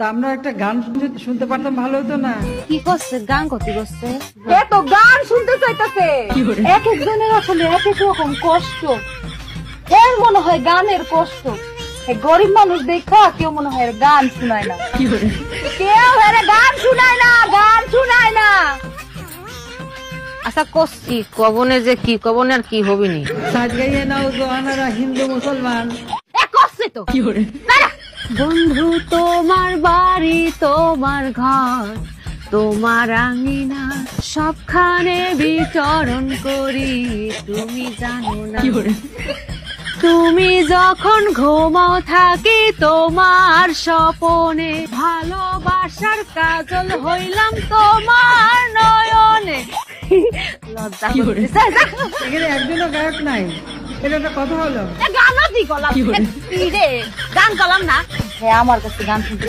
তা আমরা একটা গান শুনতে পারতাম, ভালো হতো না? কি করছে? গান করতে করছে এত গান শুনতে চাইতেছে। এক একজনের আসলে এক এক রকম কষ্ট। এর মনে হয় গানের কষ্ট। গরিব মানুষ দেখা কেউ মনে হয় গান শুনায় না, কেউ গান শুনায় না, গান শুনায় না। আচ্ছা করছি, কবনে যে কি কবনে আর কি হবিনি। সাজ গাইয়ে নাও জোয়ানারা হিন্দু মুসলমান। করছে তো বন্ধু তোমার বাড়ি, তোমার ঘর, তোমার আঙিনা, সবখানে বিচরণ করি, তুমি জানো না। তুমি যখন ঘুমাও থাকি তোমার স্বপনে, ভালোবাসার কাজল হইলাম তোমার নয়নে। লজ্জা করতেছে। এখানে একজনও গায়ক নাই, এটা একটা কথা হলো? গান গলাম না। হ্যাঁ, আমার কাছে গান শুনতে